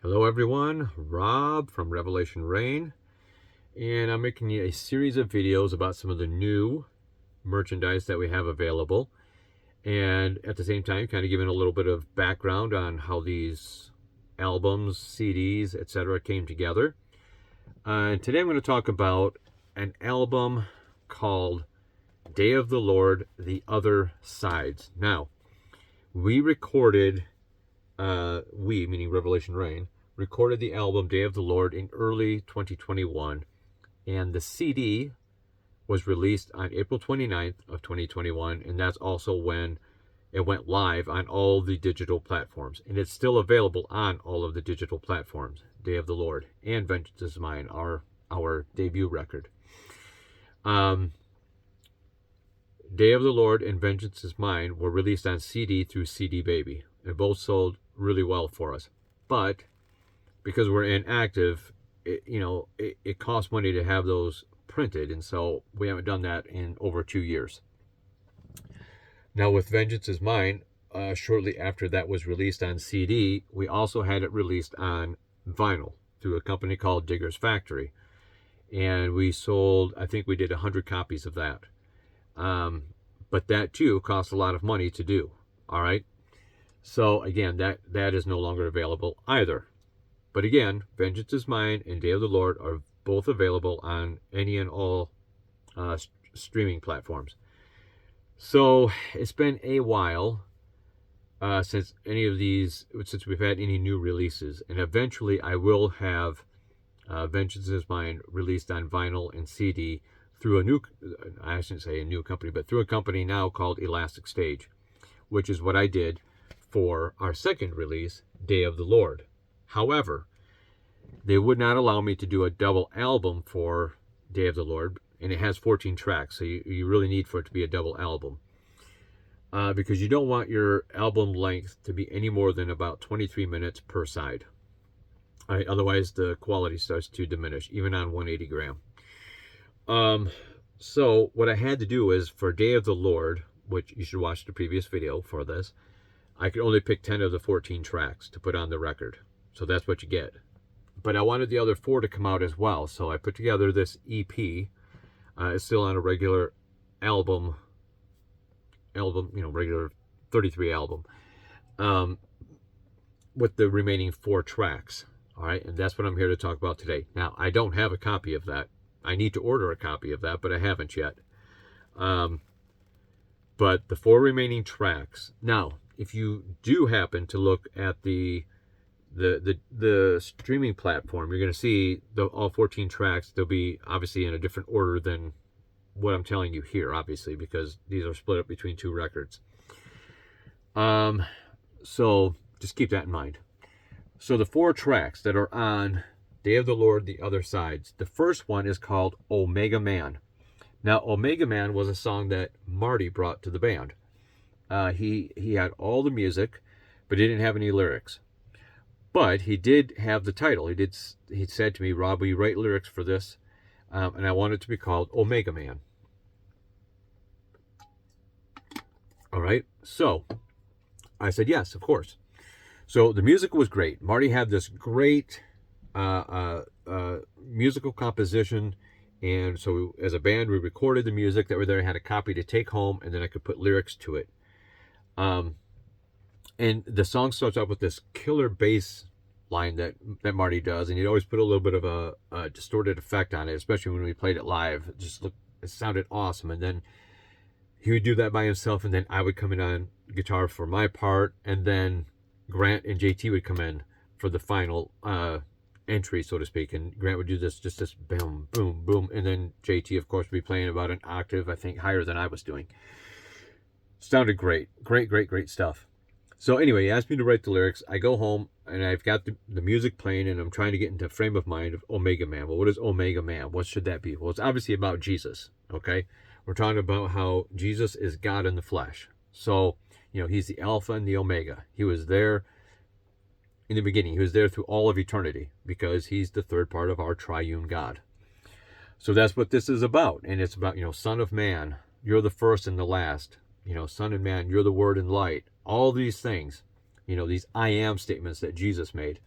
Hello everyone, Rob from Revelation Rain, and I'm making you a series of videos about some of the new merchandise that we have available, and at the same time kind of giving a little bit of background on how these albums, CDs, etc. came together. And today I'm going to talk about an album called Day of the Lord, The Other Sides. Now, we recorded, meaning Revelation Rain, recorded the album Day of the Lord in early 2021, and the CD was released on April 29th of 2021, and that's also when it went live on all the digital platforms, and it's still available on all of the digital platforms. Day of the Lord and Vengeance is Mine, our debut record. Day of the Lord and Vengeance is Mine were released on CD through CD Baby. They both sold really well for us, but because we're inactive, it costs money to have those printed, and so we haven't done that in over 2 years. Now with Vengeance is Mine, shortly after that was released on CD, we also had it released on vinyl through a company called Digger's Factory, and we sold, I think we did 100 copies of that. But that too costs a lot of money to do. All right, so again, that is no longer available either. But again, Vengeance is Mine and Day of the Lord are both available on any and all streaming platforms. So it's been a while since we've had any new releases, and eventually I will have Vengeance is Mine released on vinyl and CD through I shouldn't say a new company, but through a company now called Elastic Stage, which is what I did for our second release, Day of the Lord. However, they would not allow me to do a double album for Day of the Lord, and it has 14 tracks, so you really need for it to be a double album. Because you don't want your album length to be any more than about 23 minutes per side. All right, otherwise the quality starts to diminish, even on 180 gram. So what I had to do is, for Day of the Lord, which you should watch the previous video for this, I could only pick 10 of the 14 tracks to put on the record. So that's what you get. But I wanted the other 4 to come out as well, so I put together this EP. It's still on a regular album, regular 33 album, with the remaining 4 tracks. All right, and that's what I'm here to talk about today. Now, I don't have a copy of that. I need to order a copy of that, but I haven't yet. But the 4 remaining tracks. Now, if you do happen to look at the streaming platform, you're going to see all 14 tracks. They'll be obviously in a different order than what I'm telling you here, obviously, because these are split up between 2 records. So just keep that in mind. So the 4 tracks that are on Day of the Lord, The Other Sides. The first one is called Omega Man. Now, Omega Man was a song that Marty brought to the band. He had all the music, but he didn't have any lyrics. But he did have the title. He said to me, "Rob, will you write lyrics for this?" And I want it to be called Omega Man. All right. So I said, yes, of course. So the music was great. Marty had this great musical composition, and so as a band we recorded the music that were there. I had a copy to take home, and then I could put lyrics to it. And the song starts out with this killer bass line that Marty does, and he'd always put a little bit of a distorted effect on it, especially when we played it live. It sounded awesome. And then he would do that by himself, and then I would come in on guitar for my part, and then Grant and JT would come in for the final entry, so to speak, and Grant would do this boom, boom, boom, and then JT, of course, would be playing about an octave, I think, higher than I was doing. Sounded great. Great stuff. So anyway, he asked me to write the lyrics. I go home, and I've got the music playing, and I'm trying to get into frame of mind of Omega Man. Well, what is Omega Man? What should that be? Well, it's obviously about Jesus, okay? We're talking about how Jesus is God in the flesh. So, he's the Alpha and the Omega. He was there in the beginning. He was there through all of eternity, because he's the third part of our triune God. So that's what this is about. And it's about, Son of Man, you're the first and the last. Son and Man, you're the Word and light. All these things, these I am statements that Jesus made.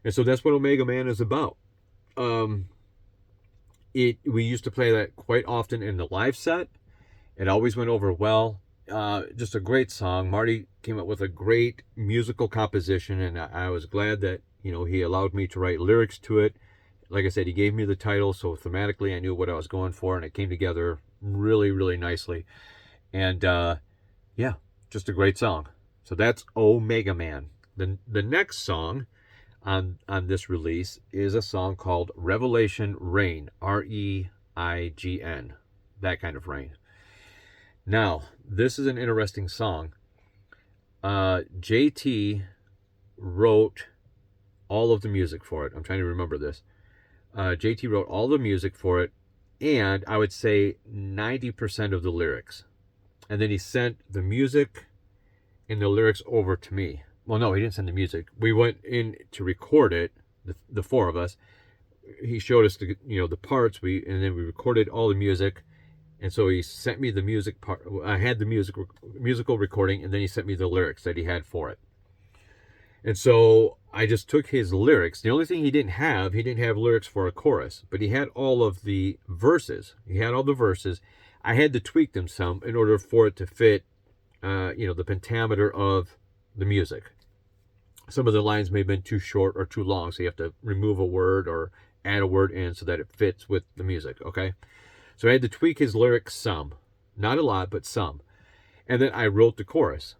And so that's what Omega Man is about. Um, we used to play that quite often in the live set. It always went over well. Just a great song. Marty came up with a great musical composition, and I was glad that he allowed me to write lyrics to it. Like I said, he gave me the title, so thematically I knew what I was going for, and it came together really, really nicely. And yeah, just a great song. So that's Omega Man. The next song on this release is a song called Revelation Rain, Reign, that kind of rain. Now, this is an interesting song. JT wrote all of the music for it. I'm trying to remember this. JT wrote all the music for it, and I would say 90% of the lyrics. And then he sent the music and the lyrics over to me. Well, no, he didn't send the music. We went in to record it, the four of us. He showed us the parts. And then we recorded all the music. And so he sent me the music part. I had the musical recording, and then he sent me the lyrics that he had for it. And so I just took his lyrics. The only thing he didn't have lyrics for a chorus, but he had all of the verses. He had all the verses. I had to tweak them some in order for it to fit, the pentameter of the music. Some of the lines may have been too short or too long, so you have to remove a word or add a word in so that it fits with the music, okay? So I had to tweak his lyrics some. Not a lot, but some. And then I wrote the chorus.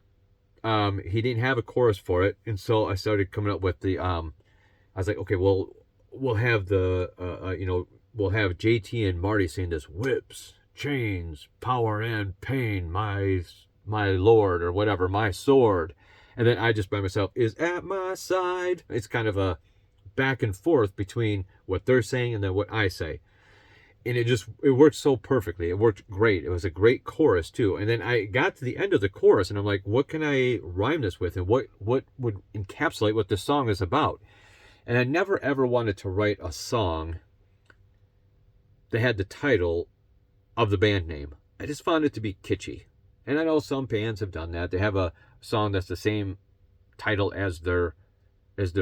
He didn't have a chorus for it, and so I started coming up with the, I was like, okay, well, we'll have we'll have JT and Marty saying this, whips, chains, power and pain, my Lord, or whatever, my sword. And then I just by myself is at my side. It's kind of a back and forth between what they're saying and then what I say. And it worked so perfectly. It worked great. It was a great chorus too. And then I got to the end of the chorus and I'm like, what can I rhyme this with? And what would encapsulate what this song is about? And I never ever wanted to write a song that had the title of the band name. I just found it to be kitschy. And I know some bands have done that. They have a song that's the same title as their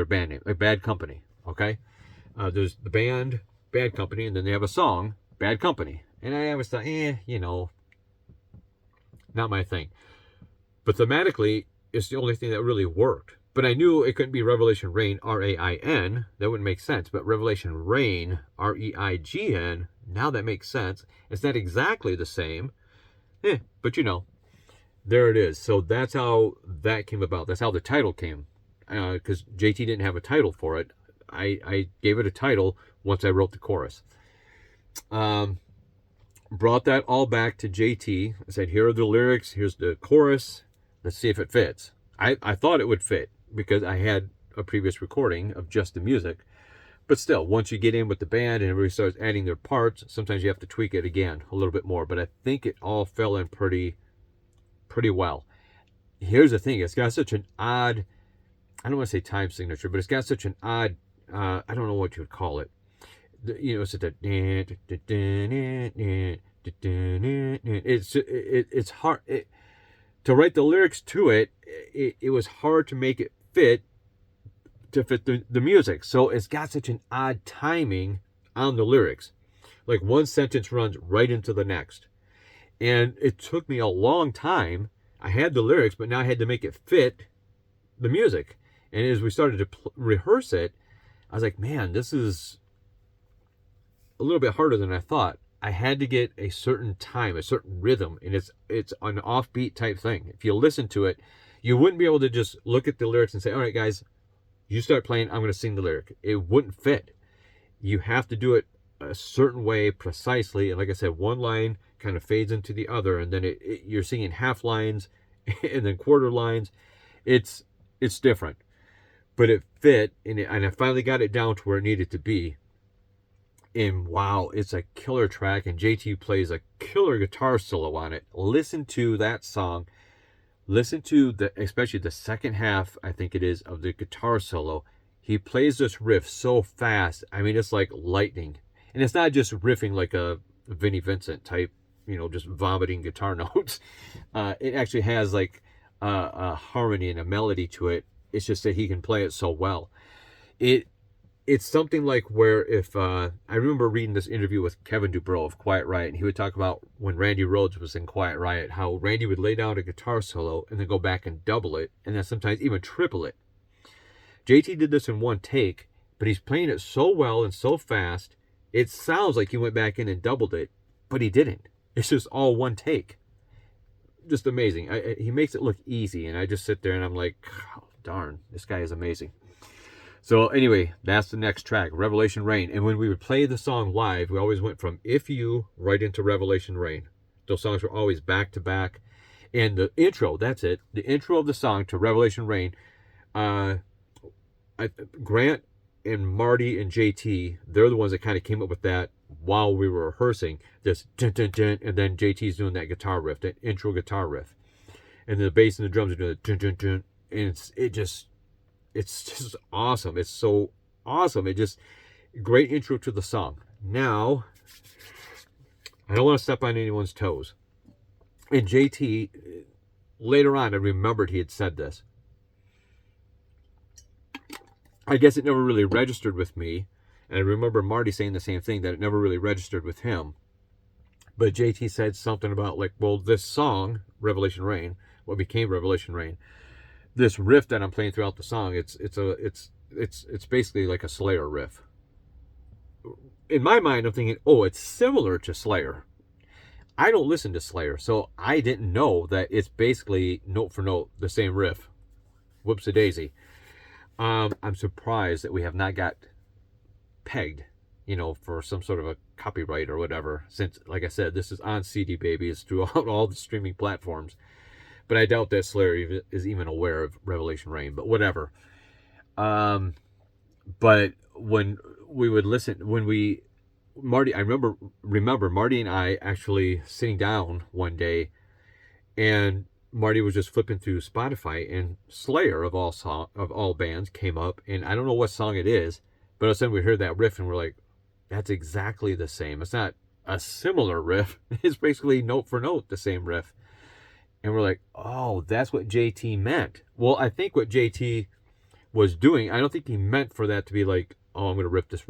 band name, like Bad Company, okay? There's the band, Bad Company, and then they have a song, Bad Company. And I always thought, not my thing. But thematically, it's the only thing that really worked. But I knew it couldn't be Revelation Rain, Rain. That wouldn't make sense. But Revelation Rain, Reign, now that makes sense. It's not exactly the same. But there it is. So that's how that came about. That's how the title came. Because JT didn't have a title for it. I gave it a title once I wrote the chorus. Brought that all back to JT. I said, here are the lyrics. Here's the chorus. Let's see if it fits. I thought it would fit because I had a previous recording of just the music. But still, once you get in with the band and everybody starts adding their parts, sometimes you have to tweak it again a little bit more. But I think it all fell in pretty well. Here's the thing. It's got such an odd, I don't want to say time signature, but it's got such an odd, I don't know what you would call it. It's at it's hard to write the lyrics to it. It was hard to make it fit the music. So it's got such an odd timing on the lyrics. Like one sentence runs right into the next. And it took me a long time. I had the lyrics, but now I had to make it fit the music. And as we started to rehearse it, I was like, man, this is a little bit harder than I thought. I had to get a certain time, a certain rhythm, and it's an offbeat type thing. If you listen to it, you wouldn't be able to just look at the lyrics and say, all right, guys, you start playing, I'm going to sing the lyric. It wouldn't fit. You have to do it a certain way precisely. And like I said, one line kind of fades into the other, and then you're singing half lines and then quarter lines. It's different. But it fit, and I finally got it down to where it needed to be. And wow, it's a killer track, and JT plays a killer guitar solo on it. Listen to that song. Listen to especially the second half, I think it is, of the guitar solo. He plays this riff so fast. I mean, it's like lightning. And it's not just riffing like a Vinnie Vincent type, just vomiting guitar notes. It actually has like a harmony and a melody to it. It's just that he can play it so well. It it's something like where if I remember reading this interview with Kevin DuBrow of Quiet Riot, and he would talk about when Randy Rhoads was in Quiet Riot, how Randy would lay down a guitar solo and then go back and double it, and then sometimes even triple it. JT did this in one take, but he's playing it so well and so fast, it sounds like he went back in and doubled it, but he didn't. It's just all one take. Just amazing. He makes it look easy, and I just sit there and I'm like, oh, darn, this guy is amazing. So anyway, that's the next track, Revelation Rain. And when we would play the song live, we always went from If You right into Revelation Rain. Those songs were always back to back. And the intro, that's it. The intro of the song to Revelation Rain, Grant and Marty and JT, they're the ones that kind of came up with that while we were rehearsing. This dun, dun, dun, and then JT's doing that guitar riff, that intro guitar riff. And then the bass and the drums are doing the dun, dun, dun. And it's just awesome. It's so awesome. Great intro to the song. Now, I don't want to step on anyone's toes. And JT, later on, I remembered he had said this. I guess it never really registered with me. And I remember Marty saying the same thing, that it never really registered with him. But JT said something about like, well, this song, Revelation Rain, what became Revelation Rain, this riff that I'm playing throughout the song, it's basically like a Slayer riff. In my mind, I'm thinking, oh, it's similar to Slayer. I don't listen to Slayer, so I didn't know that it's basically note for note the same riff. Whoops-a-daisy. I'm surprised that we have not got pegged, for some sort of a copyright or whatever, since, like I said, this is on CD Baby. It's throughout all the streaming platforms. But I doubt that Slayer is even aware of Revelation Rain, but whatever. But when we would listen, Marty, I remember Marty and I actually sitting down one day, and Marty was just flipping through Spotify, and Slayer of all bands came up, and I don't know what song it is, but all of a sudden we heard that riff and we're like, that's exactly the same. It's not a similar riff. It's basically note for note the same riff. And we're like, oh, that's what JT meant. Well, I think what JT was doing, I don't think he meant for that to be like, oh, I'm going to rip this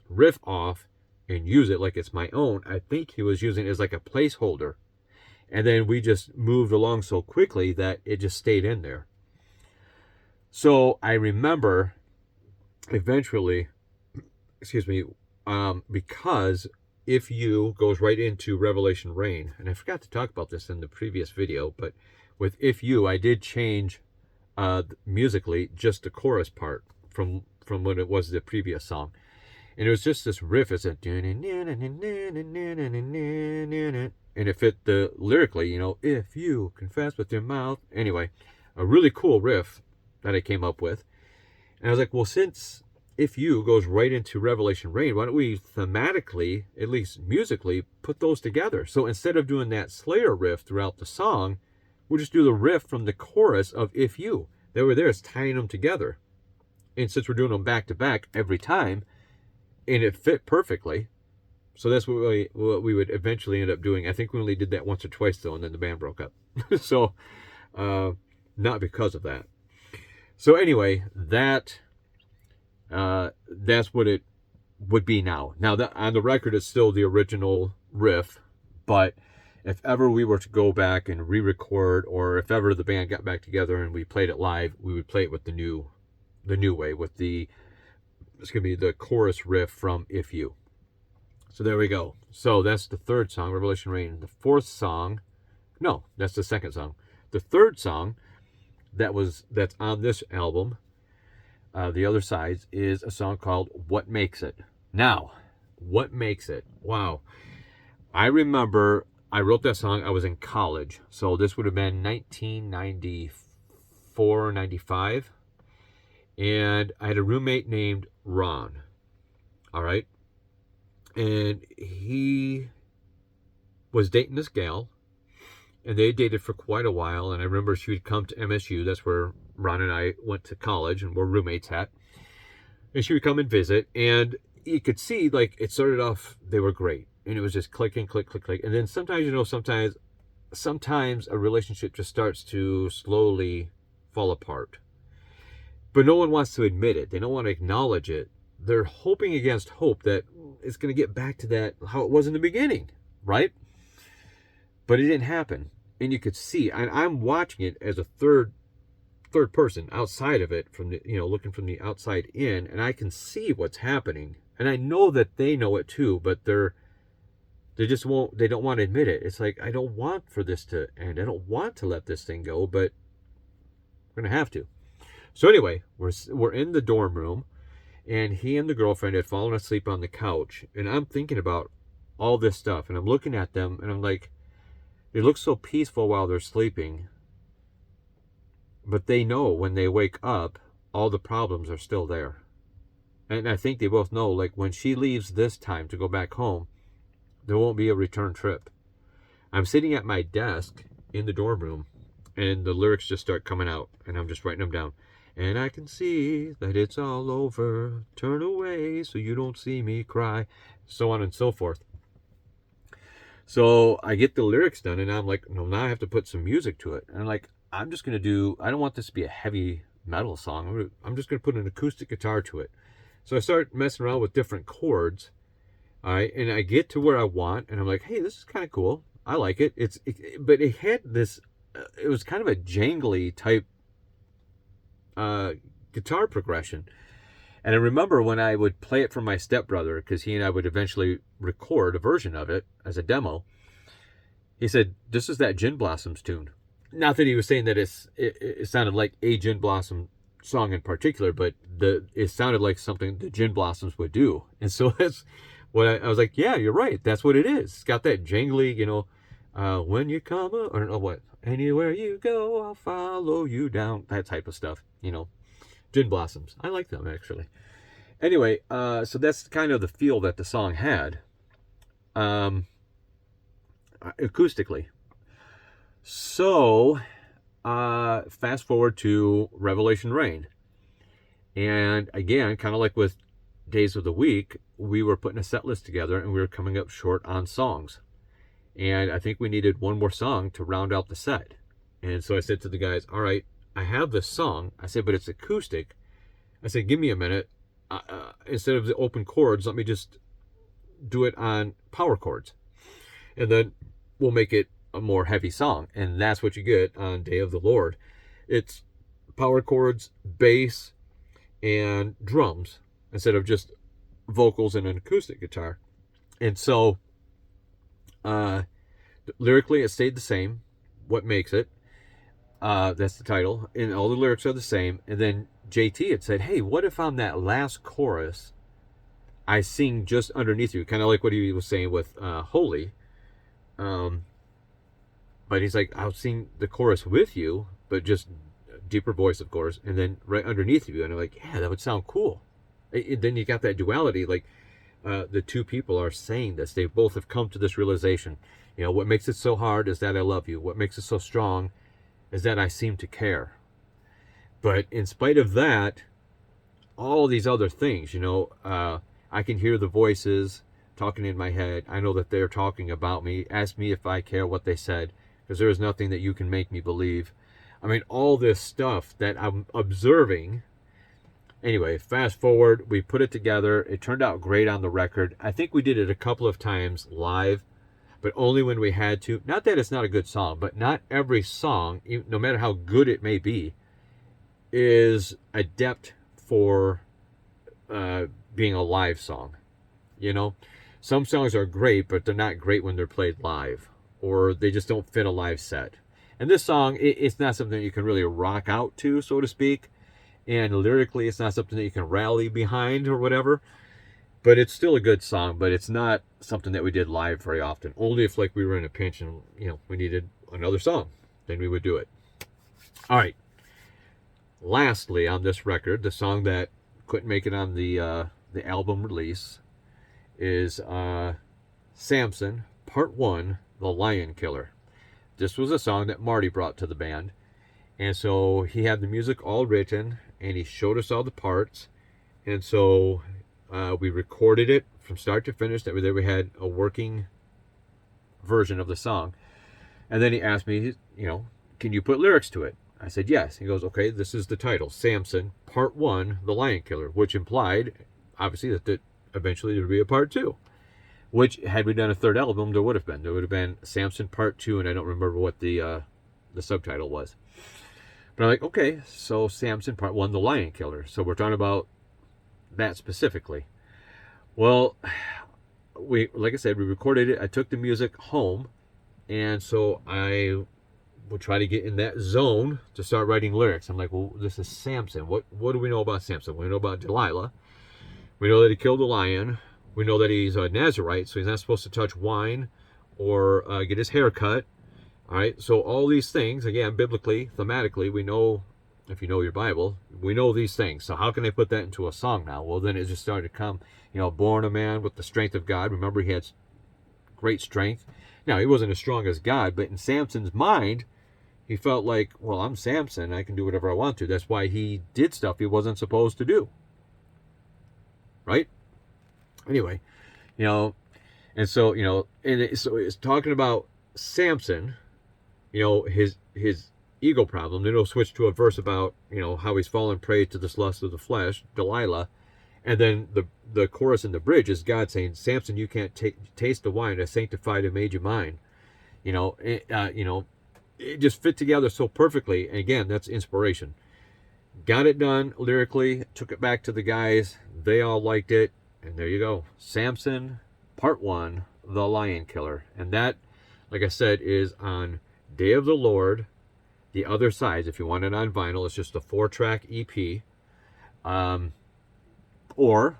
riff off and use it like it's my own. I think he was using it as like a placeholder. And then we just moved along so quickly that it just stayed in there. So I remember eventually, because If You goes right into Revelation Rain. And I forgot to talk about this in the previous video, but with If You, I did change musically just the chorus part from when it was the previous song. And it was just this riff. It's a and it fit the lyrically, if you confess with your mouth. Anyway, a really cool riff that I came up with. And I was like, well, since If You goes right into Revelation Rain, why don't we thematically, at least musically, put those together? So instead of doing that Slayer riff throughout the song, we'll just do the riff from the chorus of If You. That way there is tying them together. And since we're doing them back to back every time, and it fit perfectly, so that's what we would eventually end up doing. I think we only did that once or twice, though, and then the band broke up. So, not because of that. So anyway, that's what it would be now. Now, that on the record, it's still the original riff, but if ever we were to go back and re-record, or if ever the band got back together and we played it live, we would play it with the new way, with it's going to be the chorus riff from If You. So there we go. So that's the third song, Revelation Rain. The fourth song, no, that's the second song. The third song that's on this album, The Other Sides, is a song called What Makes It. Now, What Makes It? Wow. I remember I wrote that song, I was in college. So this would have been 1994, 95. And I had a roommate named Ron. All right. And he was dating this gal. And they dated for quite a while. And I remember she would come to MSU. That's where Ron and I went to college and were roommates at. And she would come and visit. And you could see, like, it started off, they were great. And it was just clicking, click, click, click. And then sometimes a relationship just starts to slowly fall apart. but no one wants to admit it. They don't want to acknowledge it. They're hoping against hope that it's going to get back to that how it was in the beginning, right? But it didn't happen. And you could see, and I'm watching it as a third person outside of it, from the, looking from the outside in, and I can see what's happening. And I know that they know it too, but they don't want to admit it. It's like, I don't want for this to end. I don't want to let this thing go, but we're going to have to. So anyway, we're in the dorm room, and he and the girlfriend had fallen asleep on the couch, and I'm thinking about all this stuff, and I'm looking at them, and I'm like, they look so peaceful while they're sleeping, but they know when they wake up, all the problems are still there. And I think they both know, like, when she leaves this time to go back home, there won't be a return trip. I'm sitting at my desk in the dorm room, and the lyrics just start coming out, and I'm just writing them down. And I can see that it's all over. Turn away so you don't see me cry. So on and so forth. So I get the lyrics done, and I'm like, no, now I have to put some music to it. And I'm like, I don't want this to be a heavy metal song. I'm just going to put an acoustic guitar to it. So I start messing around with different chords. All right, and I get to where I want, and I'm like, hey, this is kind of cool. I like it. But it had this, it was kind of a jangly type guitar progression. And I remember when I would play it for my stepbrother, because he and I would eventually record a version of it as a demo, he said, this is that Gin Blossoms tune. Not that he was saying that it sounded like a Gin Blossom song in particular, but it sounded like something the Gin Blossoms would do. And so that's what I was like, yeah, you're right. That's what it is. It's got that jangly, when you come, or no, what? Anywhere you go, I'll follow you down. That type of stuff, Gin Blossoms. I like them, actually. Anyway, so that's kind of the feel that the song had, acoustically. So, fast forward to Revelation Rain. And again, kind of like with Days of the Week, we were putting a set list together, and we were coming up short on songs. And I think we needed one more song to round out the set. And so I said to the guys, all right, I have this song. I said, but it's acoustic. I said, give me a minute. Instead of the open chords, let me just do it on power chords. And then we'll make it a more heavy song. And that's what you get on Day of the Lord. It's power chords, bass, and drums, instead of just vocals and an acoustic guitar. And so lyrically, it stayed the same. What makes it? That's the title. And all the lyrics are the same. And then JT had said, hey, what if on that last chorus, I sing just underneath you? Kind of like what he was saying with Holy. But he's like, I'll sing the chorus with you, but just deeper voice, of course, and then right underneath you. And I'm like, yeah, that would sound cool. Then you got that duality, like the two people are saying this. They both have come to this realization. What makes it so hard is that I love you. What makes it so strong is that I seem to care. But in spite of that, all these other things, I can hear the voices talking in my head. I know that they're talking about me. Ask me if I care what they said, because there is nothing that you can make me believe. I mean, all this stuff that I'm observing. Anyway, fast forward, we put it together. It turned out great on the record. I think we did it a couple of times live, but only when we had to. Not that it's not a good song, but not every song, no matter how good it may be, is adept for being a live song. Some songs are great, but they're not great when they're played live, or they just don't fit a live set. And this song, it's not something that you can really rock out to, so to speak. And lyrically, it's not something that you can rally behind or whatever. But it's still a good song, but it's not something that we did live very often. Only if, like, we were in a pinch and, we needed another song, then we would do it. All right. Lastly, on this record, the song that couldn't make it on the album release is Samson, Part 1, The Lion Killer. This was a song that Marty brought to the band. And so he had the music all written, and he showed us all the parts. And so we recorded it from start to finish. That way we had a working version of the song. And then he asked me, can you put lyrics to it? I said, yes. He goes, okay, this is the title, Samson, Part 1, The Lion Killer, which implied, obviously, that eventually there would be a Part 2. Which, had we done a third album, there would have been. There would have been Samson Part 2, and I don't remember what the subtitle was. But I'm like, okay, so Samson Part 1, The Lion Killer. So we're talking about that specifically. Well, like I said, we recorded it. I took the music home, and so I would try to get in that zone to start writing lyrics. I'm like, well, this is Samson. What do we know about Samson? We know about Delilah. We know that he killed a lion. We know that he's a Nazarite, so he's not supposed to touch wine or get his hair cut. All right, so all these things, again, biblically, thematically, we know, if you know your Bible, we know these things. So how can I put that into a song now? Well, then it just started to come, born a man with the strength of God. Remember, he had great strength. Now, he wasn't as strong as God, but in Samson's mind, he felt like, well, I'm Samson. I can do whatever I want to. That's why he did stuff he wasn't supposed to do. Right? Anyway, and so, so it's talking about Samson, his ego problem. Then it'll switch to a verse about, how he's fallen prey to this lust of the flesh, Delilah. And then the chorus in the bridge is God saying, Samson, you can't taste the wine I sanctified and made you mine. It just fit together so perfectly. And again, that's inspiration. Got it done lyrically, took it back to the guys. They all liked it. And there you go. Samson, Part 1, The Lion Killer. And that, like I said, is on Day of the Lord, The Other Sides. If you want it on vinyl, it's just a 4-track EP. Or,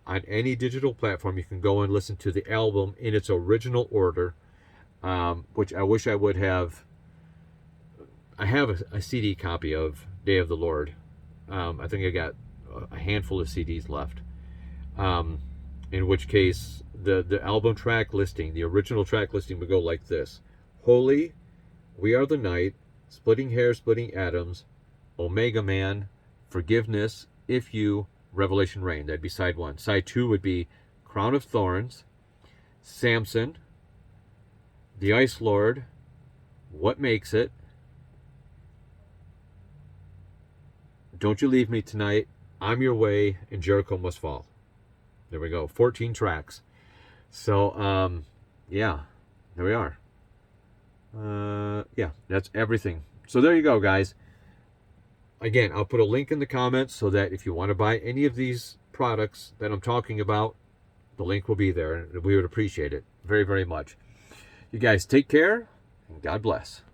on any digital platform, you can go and listen to the album in its original order, which I wish I would have. I have a CD copy of Day of the Lord. I think I got a handful of CDs left. In which case, the album track listing, the original track listing would go like this. Holy, We Are the Night, Splitting Hair, Splitting Atoms, Omega Man, Forgiveness, If You, Revelation Rain. That'd be side 1. Side 2 would be Crown of Thorns, Samson, The Ice Lord, What Makes It, Don't You Leave Me Tonight, I'm Your Way, and Jericho Must Fall. There we go. 14 tracks. So, yeah, there we are. Yeah, that's everything. So there you go, guys. Again, I'll put a link in the comments so that if you want to buy any of these products that I'm talking about, the link will be there. And we would appreciate it very, very much. You guys take care, and God bless.